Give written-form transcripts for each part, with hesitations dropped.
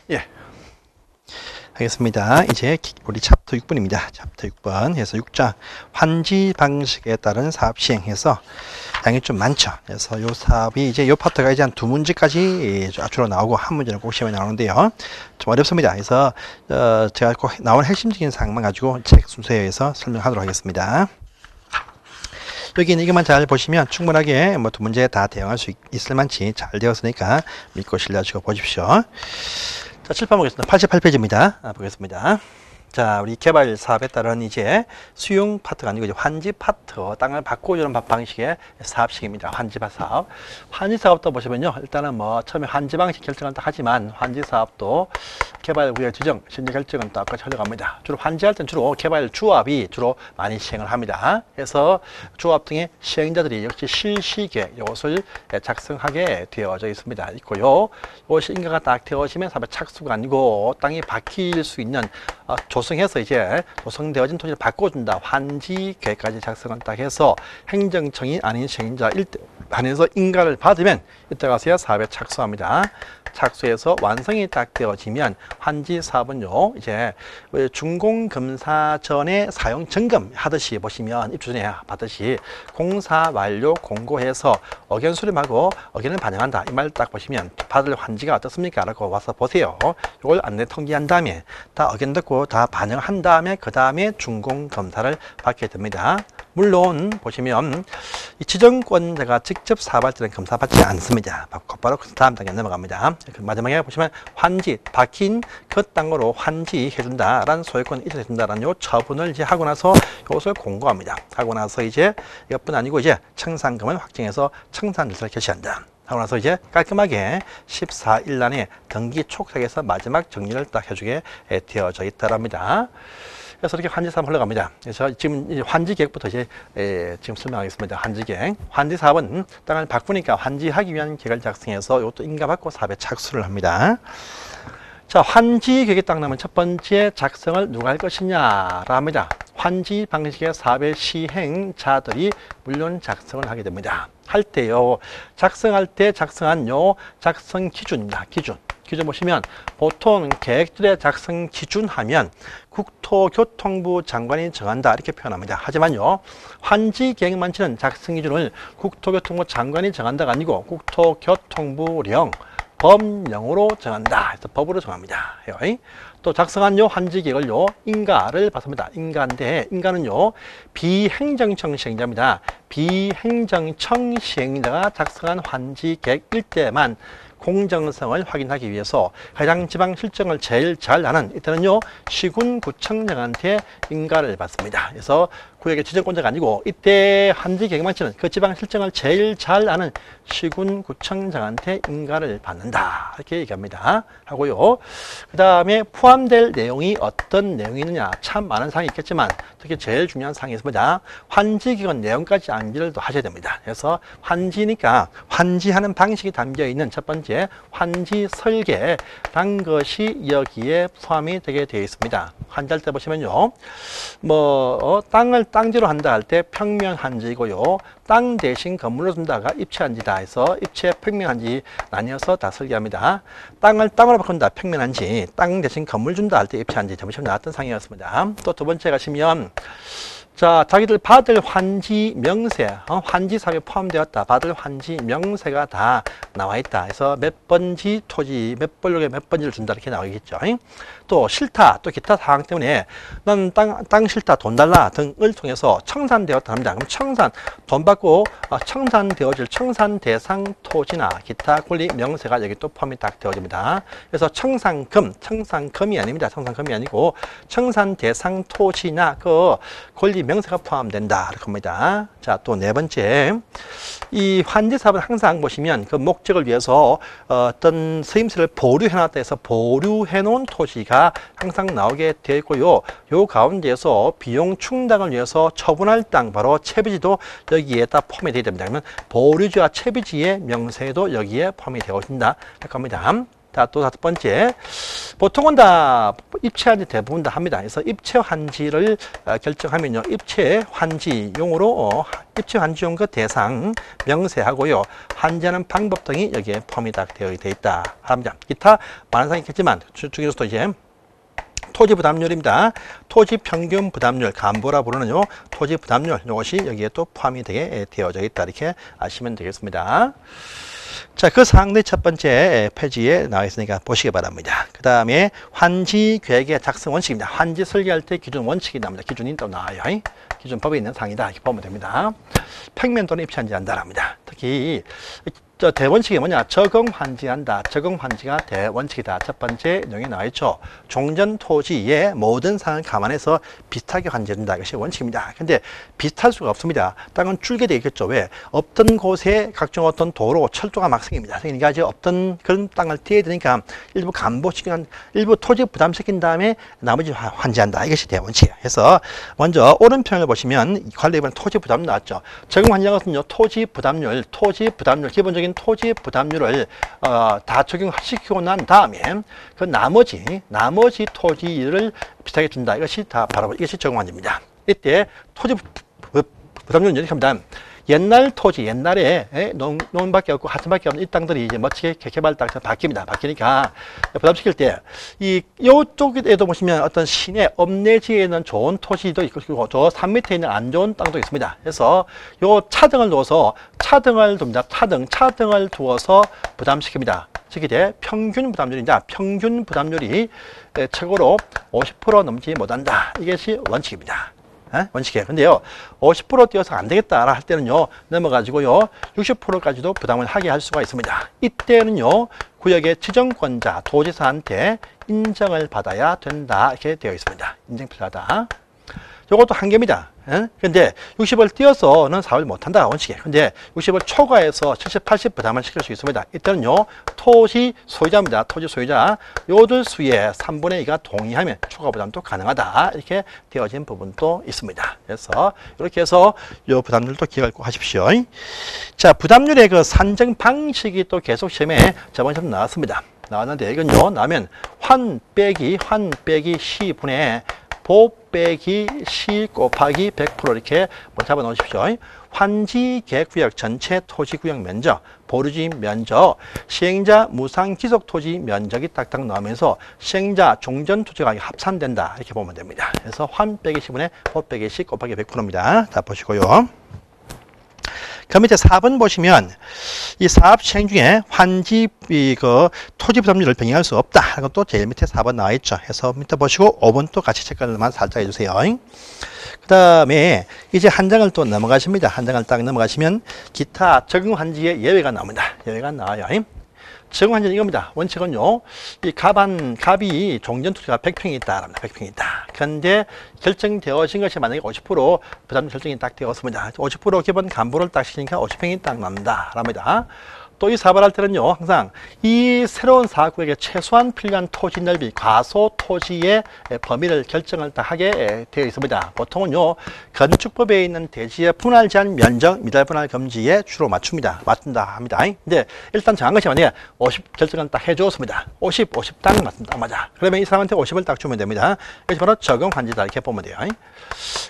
예. 하겠습니다. 이제 우리 챕터 6번입니다. 챕터 6번 해서 6장 환지 방식에 따른 사업 시행해서 양이 좀 많죠. 그래서 요 사업이 이제 요 파트가 이제 한 두 문제까지 주로 나오고 한 문제는 꼭 시험에 나오는데요. 좀 어렵습니다. 그래서 제가 꼭 나온 핵심적인 사항만 가지고 책 순서에 의해서 설명하도록 하겠습니다. 여기는 이것만 잘 보시면 충분하게 뭐 두 문제에 다 대응할 수 있을 만치 잘 되었으니까 믿고 신뢰하시고 보십시오. 자, 칠판 보겠습니다. 88페이지입니다. 보겠습니다. 자, 우리 개발 사업에 따른 이제 수용 파트가 아니고 이제 환지 파트, 땅을 바꿔주는 방식의 사업식입니다. 환지 사업. 환지 사업도 보시면요. 일단은 뭐 처음에 환지 방식 결정을 딱 하지만 환지 사업도 개발 구역 지정, 심리 결정은 또 똑같이 흘러갑니다. 주로 환지할 때는 주로 개발 주합이 주로 많이 시행을 합니다. 그래서 주합 등의 시행자들이 역시 실시계획 이것을 작성하게 되어져 있습니다. 있고요. 이것이 인가가 딱 되어지면 사업의 착수가 아니고 땅이 바뀔 수 있는 조성해서 이제 조성되어진 토지를 바꿔준다. 환지 계획까지 작성을 딱 해서 행정청이 아닌 시행자 한해서 인가를 받으면 이때 가서야 사업에 착수합니다. 착수해서 완성이 딱 되어지면 환지 사업은요, 이제 준공검사 전에 사용 점검 하듯이 보시면 입주 전에 받듯이 공사 완료 공고해서 의견 수렴하고 의견을 반영한다. 이 말 딱 보시면 받을 환지가 어떻습니까? 라고 와서 보세요. 이걸 안내 통지한 다음에 다 의견 듣고 다 반영한 다음에 그 다음에 준공검사를 받게 됩니다. 물론 보시면 이 지정권자가 직접 사업할 때는 검사받지 않습니다. 곧바로 그 다음 단계에 넘어갑니다. 마지막에 보시면 환지, 박힌 그 땅으로 환지해준다라는 소유권 이전해준다라는 요 처분을 이제 하고 나서 이것을 공고합니다. 하고 나서 이제 이것뿐 아니고 이제 청산금을 확정해서 청산 절차를 개시한다. 하고 나서 이제 깔끔하게 14일 안에 등기 촉탁해서 마지막 정리를 딱 해주게 되어져 있다랍니다. 그래서 이렇게 환지 사업 흘러갑니다. 그래서 지금 환지 계획부터 이제 지금 설명하겠습니다. 환지 계획. 환지 사업은 땅을 바꾸니까 환지하기 위한 계획을 작성해서 이것도 인가받고 사업에 착수를 합니다. 자, 환지 계획에 딱 나면 첫 번째 작성을 누가 할 것이냐라 합니다. 환지 방식의 사업의 시행자들이 물론 작성을 하게 됩니다. 할 때요, 작성할 때 작성한 요 작성 기준입니다. 기준 보시면 보통 계획들의 작성 기준 하면 국토교통부 장관이 정한다 이렇게 표현합니다. 하지만요, 환지 계획만치는 작성 기준을 국토교통부 장관이 정한다가 아니고 국토교통부령 법령으로 정한다. 그래서 법으로 정합니다. 또 작성한 요 환지 계획을요, 인가를 받습니다. 인가인데, 인가는요, 비행정청 시행자입니다. 비행정청 시행자가 작성한 환지 계획일 때만 공정성을 확인하기 위해서 해당 지방 실정을 제일 잘 아는 이때는요, 시군구청장한테 인가를 받습니다. 그래서 구역의 지정권자가 아니고 이때 환지 계획만 치는 그 지방 실정을 제일 잘 아는 시군구청장한테 인가를 받는다. 이렇게 얘기합니다. 하고요. 그 다음에 포함될 내용이 어떤 내용이 있느냐. 참 많은 사항이 있겠지만 특히 제일 중요한 사항이 있습니다. 환지 기간 내용까지 암기를 또 하셔야 됩니다. 그래서 환지니까 환지하는 방식이 담겨 있는 첫 번째 환지 설계란 것이 여기에 포함이 되게 되어 있습니다. 환지할 때 보시면요, 땅을 땅지로 한다 할 때 평면 환지이고요, 땅 대신 건물로 준다가 입체 환지다 해서 입체 평면 환지 나뉘어서 다 설계합니다. 땅을 땅으로 바꾼다 평면 환지, 땅 대신 건물 준다 할 때 입체 환지, 점점 나왔던 상이었습니다. 또 두 번째 가시면, 자, 자기들 받을 환지 명세, 환지 사업에 포함되었다. 받을 환지 명세가 다 나와 있다. 그래서 몇 번지 토지, 몇 번lok에 몇 번지를 준다. 이렇게 나오겠죠. 또 실타, 또 기타 사항 때문에 난 땅 실타 돈 달라 등을 통해서 청산되었다 합니다. 그럼 청산, 돈 받고 청산되어질 청산 대상 토지나 기타 권리 명세가 여기 또 포함이 딱 되어집니다. 그래서 청산금이 아닙니다. 청산금이 아니고 청산 대상 토지나 그 권리 명세가 포함된다. 이렇게 합니다. 자, 또 네 번째. 이 환지 사업은 항상 보시면 그 목적을 위해서 어떤 서임서를 보류해놨다 해서 보류해놓은 토지가 항상 나오게 되어 있고요. 요 가운데에서 비용 충당을 위해서 처분할 땅, 바로 채비지도 여기에다 포함이 되어야 됩니다. 그러면 보류지와 채비지의 명세도 여기에 포함이 되어진다. 이렇게 합니다. 자, 또 다섯 번째. 보통은 다 입체한지 대부분 다 합니다. 그래서 입체 환지를 결정하면요. 입체 환지용으로 입체 환지용 그 대상 명세하고요. 환지하는 방법 등이 여기에 포함이 딱 되어 있다 합니다. 기타 많은 사항이 있겠지만 중에서도 이제 토지 부담률입니다. 토지 평균 부담률, 간보라 부르는요. 토지 부담률 이것이 여기에 또 포함이 되어져 있다 이렇게 아시면 되겠습니다. 자, 그 사항들이 첫 번째 페이지에 나와 있으니까 보시기 바랍니다. 그 다음에 환지 계획의 작성 원칙입니다. 환지 설계할 때 기준 원칙이 나옵니다. 기준이 또 나와요. 기준법에 있는 사항이다 이렇게 보면 됩니다. 평면 또는 입체한지 한다랍니다. 특히 대원칙이 뭐냐? 적응 환지한다. 적응 환지가 대원칙이다. 첫 번째 내용이 나와 있죠. 종전 토지의 모든 상황을 감안해서 비슷하게 환지한다. 이것이 원칙입니다. 근데 비슷할 수가 없습니다. 땅은 줄게 되어 있겠죠. 왜? 없던 곳에 각종 어떤 도로, 철도가 막 생깁니다. 그러니까 이제 없던 그런 땅을 떼야 되니까 일부 간보시키는 일부 토지 부담시킨 다음에 나머지 환지한다. 이것이 대원칙이에요. 그래서 먼저 오른편을 보시면 관리비는 토지 부담 나왔죠. 적응 환지한 것은요. 토지 부담률 기본적인 토지 부담률을 다 적용시키고 난 다음에 그 나머지 토지를 비슷하게 준다. 이것이 다 바로 이것이 적응환지입니다. 이때 토지 부담률은 이렇게 합니다. 옛날 토지, 옛날에 농민밖에 없고 하천밖에 없는 이 땅들이 이제 멋지게 개발 땅처럼 바뀌니까 부담시킬 때 이쪽에도 보시면 어떤 시내 읍내지에 있는 좋은 토지도 있고 저 산 밑에 있는 안 좋은 땅도 있습니다. 그래서 요 차등을 두어서 차등을 두어서 부담시킵니다. 즉 이제 평균 부담률입니다. 평균 부담률이 최고로 50% 넘지 못한다. 이것이 원칙입니다. 원칙이에요. 근데요, 50% 뛰어서 안 되겠다 할 때는요, 넘어가지고요, 60%까지도 부담을 하게 할 수가 있습니다. 이때는요, 구역의 지정권자, 도지사한테 인정을 받아야 된다. 이렇게 되어 있습니다. 인증 필요하다. 이것도 한계입니다. 근데 60을 뛰어서는 사업을 못한다. 원칙이에요. 근데 60을 초과해서 70, 80 부담을 시킬 수 있습니다. 이때는요, 토지 소유자입니다. 토지 소유자. 요들 수의 3분의 2가 동의하면 초과 부담도 가능하다. 이렇게 되어진 부분도 있습니다. 그래서 이렇게 해서 요 부담률도 기억을 꼭 하십시오. 자, 부담률의 그 산정 방식이 또 계속 시험에 저번 시험 나왔습니다. 나왔는데 이건요, 나면 환 빼기 C분의 보 빼기 C 곱하기 100% 이렇게 잡아 놓으십시오. 환지 계획구역 전체 토지구역 면적, 보류지 면적, 시행자 무상 기속 토지 면적이 딱딱 나오면서 시행자 종전 토지가 합산된다. 이렇게 보면 됩니다. 그래서 환 빼기 C분의 보 빼기 C 곱하기 100%입니다. 자, 보시고요. 그 밑에 4번 보시면 이 사업 시행 중에 환지 토지 부담률을 변경할 수 없다. 이건 또 제일 밑에 4번 나와 있죠. 해서 밑에 보시고 5번 또 같이 체크만 살짝 해주세요. 그 다음에 이제 한 장을 또 넘어가십니다. 한 장을 딱 넘어가시면 기타 적용 환지의 예외가 나옵니다. 예외가 나와요. 적용 환지는 이겁니다. 원칙은요, 이 갑이 종전 토지가 100평이 있다. 100평이 있다. 그런데 결정되어진 것이 만약에 50% 부담 결정이 딱 되었습니다. 50% 기본 간보를 딱 시키니까 50평이 딱 남는다. 랍니다. 또 이 사업을 할 때는요, 항상 이 새로운 사업구역에 최소한 필요한 토지 넓이, 과소 토지의 범위를 결정을 다 하게 되어 있습니다. 보통은요, 건축법에 있는 대지의 분할 제한 면적, 미달 분할 금지에 주로 맞춘다 합니다. 근데 일단 정한 것이 만약에 50 결정을 딱 해주었습니다. 50 딱 맞습니다. 맞아. 그러면 이 사람한테 50을 딱 주면 됩니다. 이것이 바로 적용 환지다. 이렇게 보면 돼요.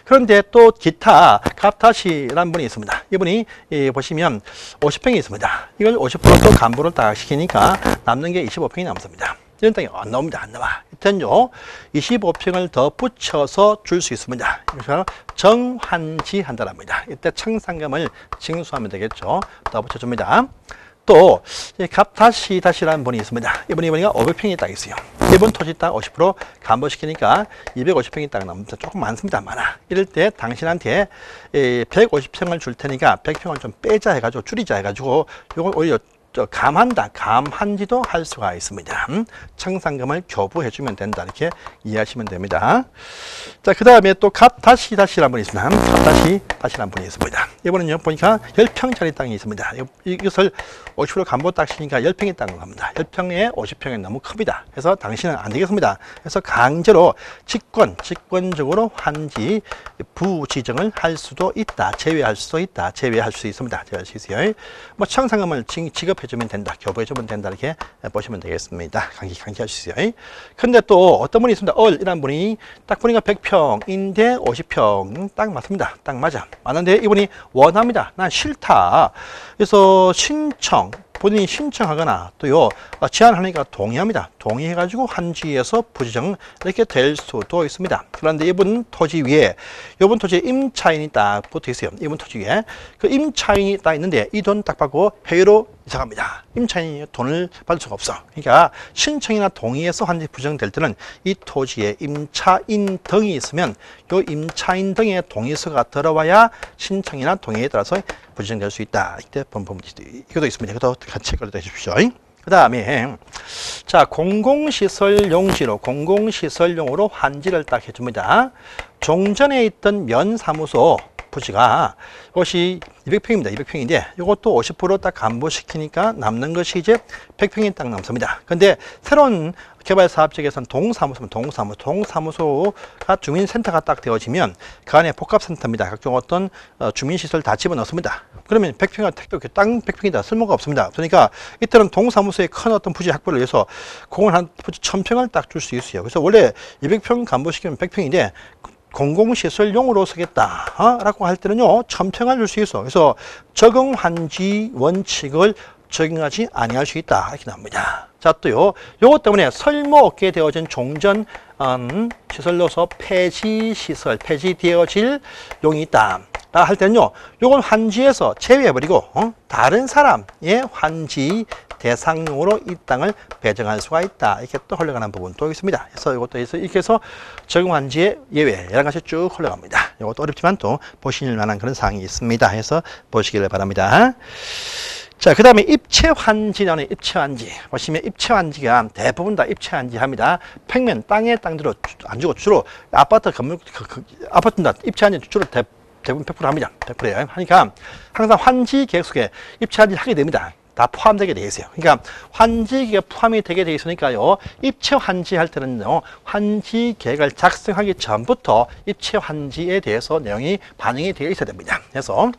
그런데 또 기타 갑타시라는 분이 있습니다. 이분이 보시면 50평이 있습니다. 이걸 50% 간보를 딱 시키니까 남는 게 25평이 남습니다. 이런 땅이 안 나옵니다. 안 나와. 이때는요, 25평을 더 붙여서 줄 수 있습니다. 그래서 정환지 한다랍니다. 이때 청산금을 징수하면 되겠죠. 더 붙여줍니다. 또 갑다시라는 분이 있습니다. 이분이 보니까 500평이 딱 있어요. 이번 토지 땅 50% 간보시키니까 250평이 딱 남습니다. 조금 많습니다. 많아. 이럴 때 당신한테 150평을 줄 테니까 100평을 좀 빼자 해가지고 줄이자 해가지고 이걸 오히려 감한지도 할 수가 있습니다. 청산금을 교부해 주면 된다. 이렇게 이해하시면 됩니다. 자, 그 다음에 또 갑다시라는 분이 있습니다. 갑다시라는 분이 있습니다. 이번은요, 보니까 10평짜리 땅이 있습니다. 이것을 50% 간보 딱 치니까 10평이 땅을 합니다. 10평에 50평이 너무 큽니다. 그래서 당신은 안 되겠습니다. 그래서 강제로 직권적으로 환지 부지정을 할 수도 있다. 제외할 수 있습니다. 제외할 수 있어요. 뭐 청산금을 지급해 해주면 된다. 교부해주면 된다. 이렇게 보시면 되겠습니다. 강기할 수 있어요. 근데 또 어떤 분이 있습니다. 이라는 분이 딱 보니까 100평인데 50평 딱 맞습니다. 딱 맞아. 맞는데 이분이 원합니다. 난 싫다. 그래서 본인이 신청하거나 또요 제안하니까 동의합니다. 동의해가지고 한지에서 부지정 이렇게 될 수도 있습니다. 그런데 이분 토지 위에 이분 토지에 임차인이 딱 붙어 있어요. 이분 토지 위에 그 임차인이 딱 있는데 이 돈 딱 받고 해외로 이사 갑니다. 임차인이 돈을 받을 수가 없어. 그러니까 신청이나 동의해서 한지 부정될 때는 이 토지에 임차인 등이 있으면 이 임차인 등의 동의서가 들어와야 신청이나 동의에 따라서 부정될 수 있다. 이때 본 부분이 이것도 있습니다. 이것도 같이 체크해 주십시오. 그 다음에 자 공공시설 용지로 환지를 딱 해줍니다. 종전에 있던 면사무소 부지가 이것이 200평입니다. 200평인데 이것도 50% 딱 감보시키니까 남는 것이 이제 100평이 딱 남습니다. 근데 새로운 개발 사업 지역에서는 동사무소가 주민센터가 딱 되어지면 그 안에 복합센터입니다. 각종 어떤 주민시설 다 집어넣습니다. 그러면 100평이나 택도 땅 100평이다. 쓸모가 없습니다. 그러니까 이때는 동사무소의 큰 어떤 부지 확보를 위해서 공원 한 부지 1000평을 딱 줄 수 있어요. 그래서 원래 200평 감보시키면 100평인데 공공시설용으로 쓰겠다 라고 할 때는요 1000평을 줄 수 있어. 그래서 적응환지 원칙을 적용하지 아니할 수 있다 이렇게 나옵니다. 자 또요 요것 때문에 설모없게 되어진 종전 시설로서 폐지되어질 용이 있다 할 때는요 요건 환지에서 제외해버리고 다른 사람의 환지 대상용으로 이 땅을 배정할 수가 있다. 이렇게 또 흘러가는 부분도 있습니다. 그래서 이것도 이렇게 해서 적용환지의 예외 여러 가지 쭉 흘러갑니다. 이것도 어렵지만 또 보실 만한 그런 사항이 있습니다. 해서 보시기를 바랍니다. 자, 그 다음에 입체환지 나오는 입체환지. 보시면 입체환지가 대부분 다 입체환지 합니다. 평면, 땅에 땅들어 안 주고 주로 아파트 건물, 아파트는 입체환지 주로 대부분 100% 합니다. 100%예요. 하니까 항상 환지 계획 속에 입체환지 하게 됩니다. 다 포함되게 되어 있어요. 그러니까 환지계가 포함이 되게 되어 있으니까요. 입체환지 할 때는요. 환지 계획을 작성하기 전부터 입체환지에 대해서 내용이 반영이 되어 있어야 됩니다. 그래서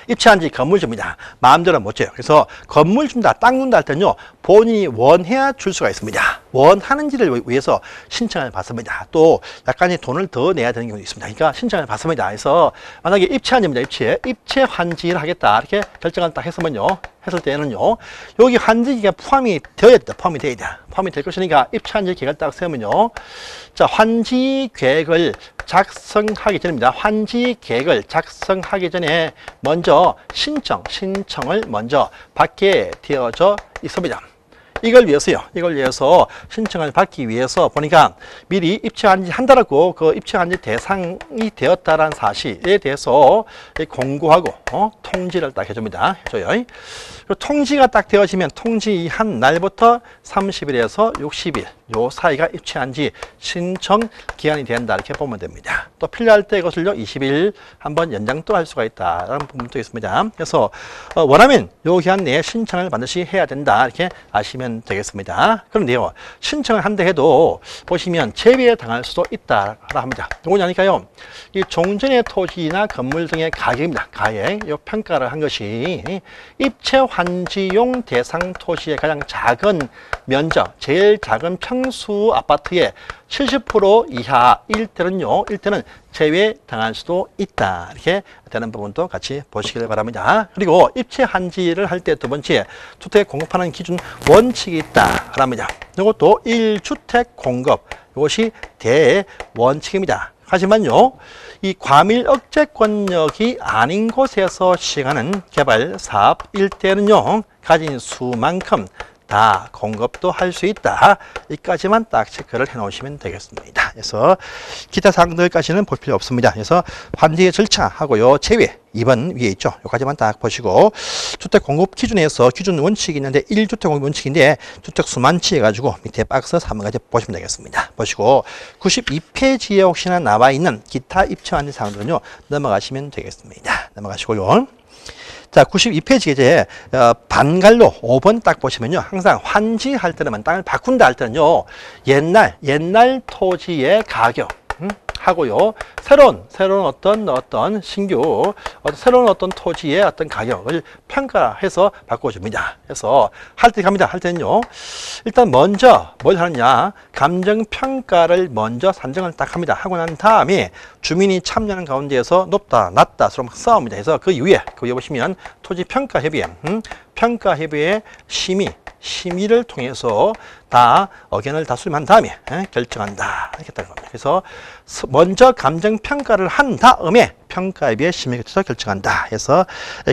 입체환지 건물 줍니다. 마음대로 못 줘요. 그래서 건물 준다, 땅 준다 할 때는요. 본인이 원해야 줄 수가 있습니다. 원하는지를 위해서 신청을 받습니다. 또 약간의 돈을 더 내야 되는 경우도 있습니다. 그러니까 신청을 받습니다. 그래서 만약에 입체환지입니다. 입체환지를 하겠다 이렇게 결정을 딱 했으면요. 했을 때는요. 여기 환지기가 포함이 되어야 된다. 포함이 될 것이니까 입체환지 계획을 딱 세우면요. 자, 환지 계획을 작성하기 전입니다. 환지 계획을 작성하기 전에 먼저 신청을 먼저 받게 되어져 있습니다. 이걸 위해서 신청을 받기 위해서 보니까 미리 입체환지 한다라고 그 입체환지 대상이 되었다라는 사실에 대해서 공고하고 통지를 딱 해줍니다. 해줘요. 통지가 딱 되어지면 통지한 날부터 30일에서 60일 요 사이가 입체환지 신청 기한이 된다 이렇게 보면 됩니다. 또 필요할 때 이것을요 20일 한번 연장 또 할 수가 있다라는 부분도 있습니다. 그래서 원하면 요 기한 내에 신청을 반드시 해야 된다 이렇게 아시면 되겠습니다. 그런데요 신청을 한다 해도 보시면 제외 당할 수도 있다라 합니다. 이건 아니까요 이 종전의 토지나 건물 등의 가격입니다. 가액 요 평가를 한 것이 입체환지용 대상 토지의 가장 작은 면적, 제일 작은 평수 아파트의 70% 이하일 때는 제외당할 수도 있다. 이렇게 되는 부분도 같이 보시길 바랍니다. 그리고 입체환지를 할 때 두 번째, 주택 공급하는 기준 원칙이 있다. 합니다. 이것도 1주택 공급, 이것이 대원칙입니다. 하지만요, 이 과밀 억제 권역이 아닌 곳에서 시행하는 개발 사업일 때는요, 가진 수만큼 다 공급도 할 수 있다. 이까지만 딱 체크를 해 놓으시면 되겠습니다. 그래서 기타 사항들까지는 볼 필요 없습니다. 그래서 환지의 절차하고요. 제외 2번 위에 있죠. 여기까지만 딱 보시고 주택 공급 기준에서 기준 원칙이 있는데 1주택 공급 원칙인데 주택 수만치 해가지고 밑에 박스 3번까지 보시면 되겠습니다. 보시고 92페이지에 혹시나 나와 있는 기타 입체 환지 사항들은요. 넘어가시면 되겠습니다. 넘어가시고요. 자, 92페이지에 이제 반갈로 5번 딱 보시면요. 항상 환지할 때는 땅을 바꾼다 할 때는요. 옛날 토지의 가격 하고요. 새로운 어떤 신규 새로운 어떤 토지의 어떤 가격을 평가해서 바꿔줍니다. 그래서 할 때 갑니다. 할 때는요. 일단 먼저 뭘 하느냐? 감정 평가를 먼저 산정을 딱 합니다. 하고 난 다음에 주민이 참여하는 가운데에서 높다, 낮다 서로 막 싸웁니다. 그래서 그 이후에 보시면 토지 평가 협의회, 평가 협의회 심의를 통해서 다 의견을 다 수렴한 다음에 결정한다. 이렇게 따른 겁니다. 그래서 먼저 감정 평가를 한 다음에 평가협의회 심의에 거쳐서 결정한다. 해서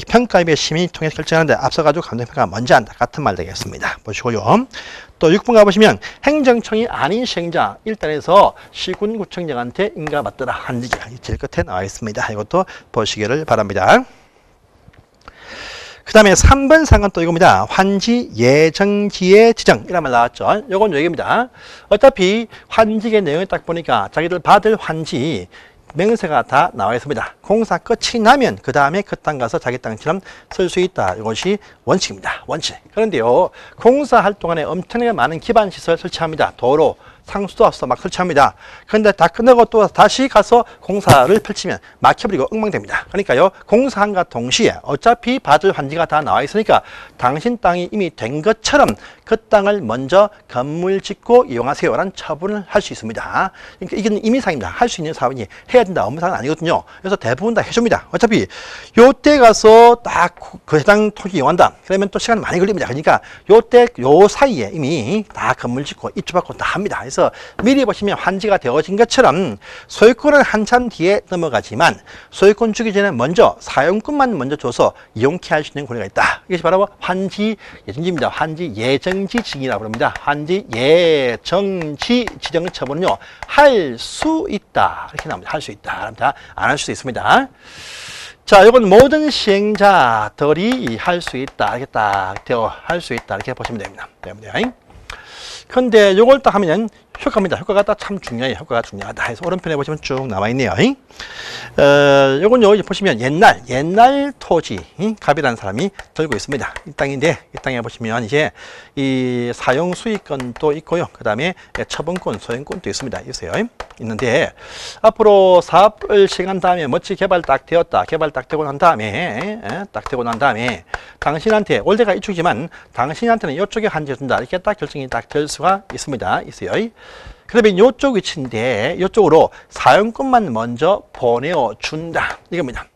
평가협의회 심의 통해서 결정하는데 앞서가지고 감정 평가가 먼저 한다. 같은 말 되겠습니다. 보시고요. 또 6번 가보시면 행정청이 아닌 시행자 1단에서 시군구청장한테 인가받더라. 한지가 제일 끝에 나와 있습니다. 이것도 보시기를 바랍니다. 그 다음에 3번 상은 또 이겁니다. 환지 예정지의 지정 이란 말 나왔죠. 요건 여기입니다. 어차피 환지의 내용을 딱 보니까 자기들 받을 환지 명세가 다 나와 있습니다. 공사 끝이 나면 그 다음에 그 땅 가서 자기 땅처럼 쓸 수 있다. 이것이 원칙입니다. 원칙. 그런데요. 공사할 동안에 엄청나게 많은 기반시설 설치합니다. 도로, 상수도 앞서 막 설치합니다. 그런데 다 끝나고 또 다시 가서 공사를 펼치면 막혀버리고 엉망됩니다. 그러니까요. 공사함과 동시에 어차피 받을 환지가 다 나와 있으니까 당신 땅이 이미 된 것처럼 그 땅을 먼저 건물 짓고 이용하세요라는 처분을 할 수 있습니다. 그러니까 이건 임의사항입니다. 할 수 있는 사업이니 해야 된다. 업무사항은 아니거든요. 그래서 대부분 다 해줍니다. 어차피 요때 가서 딱 그 해당 토지 이용한다. 그러면 또 시간이 많이 걸립니다. 그러니까 요때 요 사이에 이미 다 건물 짓고 입주받고 다 합니다. 그래서 미리 보시면 환지가 되어진 것처럼 소유권은 한참 뒤에 넘어가지만 소유권 주기 전에 먼저 사용권만 먼저 줘서 이용케 할 수 있는 권리가 있다. 이것이 바로 환지 예정지입니다. 환지 예정지 지정이라고 부릅니다. 환지 예정지 지정 처분은요 할 수 있다 이렇게 나옵니다. 할 수 있다. 안 할 수도 있습니다. 자, 이건 모든 시행자들이 할 수 있다. 이렇게 딱 할 수 있다. 이렇게 보시면 됩니다. 근데 요걸 딱 하면 효과입니다. 효과가 딱 참 중요해요. 효과가 중요하다. 해서 오른편에 보시면 쭉 남아있네요. 요건 여기 보시면 옛날 토지, 갑이라는 사람이 들고 있습니다. 이 땅인데, 이 땅에 보시면 이제 이 사용 수익권도 있고요. 그 다음에 처분권, 소유권도 있습니다. 있는데, 앞으로 사업을 시행한 다음에 멋지게 개발 딱 되었다. 개발 딱 되고 난 다음에, 당신한테, 원래가 이쪽이지만, 당신한테는 이쪽에 한지해 준다. 이렇게 딱 결정이 딱 될 수가 있어요. 그러면 이쪽 위치인데 이쪽으로 사용권만 먼저 보내준다. 이겁니다.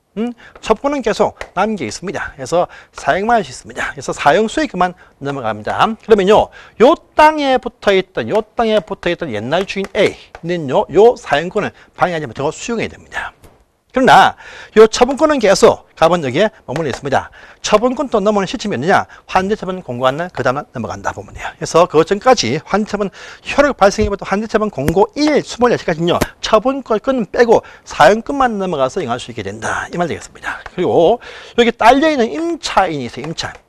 처분은 계속 남겨 있습니다. 그래서 사용만 할 수 있습니다. 그래서 사용 수익만 넘어갑니다. 그러면요, 요 땅에 붙어 있던 옛날 주인 A는요, 요 사용권을 방해하지 못하고 수용해야 됩니다. 그러나 이 처분권은 계속 갑은 여기에 머물러 있습니다. 처분권 또 넘어오는 시점이 언제냐? 환제처분 공고한 날 그 다음 날 넘어간다 보면 돼요. 그래서 그 전까지 환제처분 효력 발생일부터 환제처분 공고 1, 24시까지는요. 처분권 빼고 사용권만 넘어가서 이용할 수 있게 된다. 이 말 되겠습니다. 그리고 여기 딸려있는 임차인이 있어요.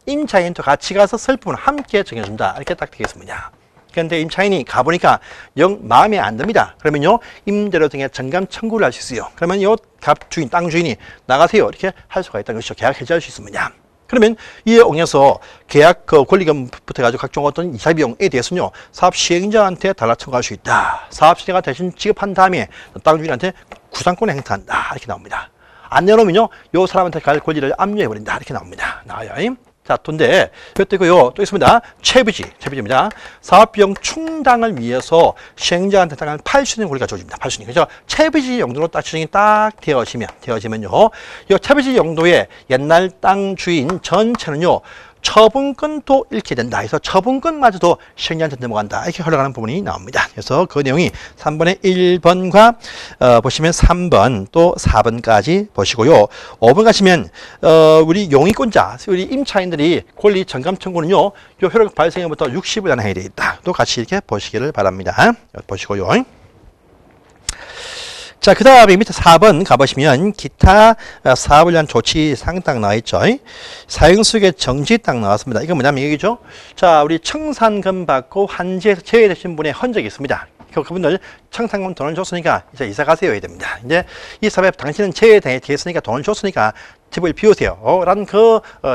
임차인도 같이 가서 설품을 함께 정해준다. 이렇게 딱 되겠습니다. 그런데 임차인이 가보니까 영 마음에 안 듭니다. 그러면요, 임대료 등의 정감 청구를 할 수 있어요. 그러면 요 갑 주인, 땅 주인이 나가세요. 이렇게 할 수가 있다는 것이죠. 계약 해지할 수 있습니다. 그러면 이에 응해서 계약 권리금부터 해가지고 각종 어떤 이사 비용에 대해서는요, 사업 시행자한테 달라 청구할 수 있다. 사업 시행자가 대신 지급한 다음에 땅 주인한테 구상권을 행사한다. 이렇게 나옵니다. 안 내놓으면요, 요 사람한테 갈 권리를 압류해버린다. 이렇게 나와요. 자, 돈데 이것도 있고요. 또 있습니다. 채비지입니다. 사업비용 충당을 위해서 시행자한테 땅을 팔 수 있는 권리가 주어집니다. 팔 수 있는. 그래서 채비지 용도로 딱 지정이 딱 되어지면요. 이 채비지 용도의 옛날 땅 주인 전체는요. 처분권도 잃게 된다. 그래서 처분권마저도 시행자한테 넘어간다. 이렇게 흘러가는 부분이 나옵니다. 그래서 그 내용이 3번의 1번과 보시면 3번 또 4번까지 보시고요. 5번 가시면 우리 용의권자, 우리 임차인들이 권리 정감 청구는요. 요 효력 발생일부터 60일 안에 해야 되겠다. 또 같이 이렇게 보시기를 바랍니다. 보시고요. 자, 그 다음에 밑에 4번 가보시면 기타 사업을 위한 조치 사항 딱 나와있죠. 사용수익의 정지 딱 나왔습니다. 이건 뭐냐면 얘기죠. 자, 우리 청산금 받고 환지에서 제외되신 분의 흔적이 있습니다. 그분들 청산금 돈을 줬으니까 이제 이사 가세요 해야 됩니다. 이제 이 사업에 당신은 제외됐으니까 돈을 줬으니까 집을 비우세요. 라는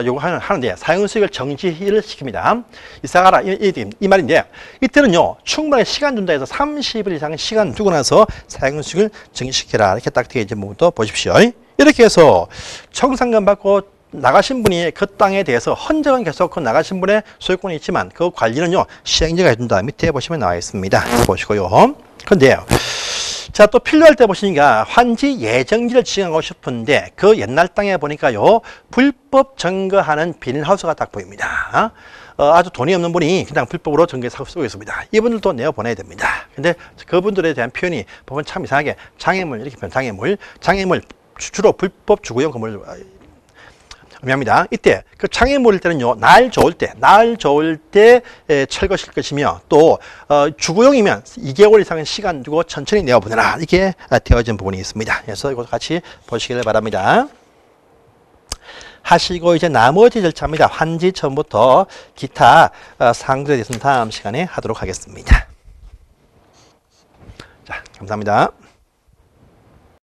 요구를 하는데 사용수익을 정지를 시킵니다. 이사 가라 이 말인데 이때는요 충분히 시간 준다 해서 30일 이상 시간 두고 나서 사용수익을 정지시켜라 이렇게 딱 되어 있는 부분도 보십시오. 이렇게 해서 청산금 받고 나가신 분이 그 땅에 대해서 헌정은 계속 그 나가신 분의 소유권이 있지만 그 관리는요 시행자가 해준다. 밑에 보시면 나와 있습니다. 보시고요. 근데요. 자, 또 필요할 때 보시니까 환지 예정지를 지정하고 싶은데 그 옛날 땅에 보니까요 불법 증거하는 비닐하우스가 딱 보입니다. 아주 돈이 없는 분이 그냥 불법으로 증거해서 쓰고 있습니다. 이분들도 내어보내야 됩니다. 근데 그분들에 대한 표현이 보면 참 이상하게 장애물 이렇게 표현 장애물 주로 불법 주거용 건물 의미합니다. 이때 그 장애물일 때는요 날 좋을 때 철거실 것이며 또 주거용이면 2개월 이상의 시간 두고 천천히 내어보내라 이게 되어진 부분이 있습니다. 그래서 이거 같이 보시길 바랍니다. 하시고 이제 나머지 절차입니다. 환지 처음부터 기타 사항들에 대해서는 다음 시간에 하도록 하겠습니다. 자, 감사합니다.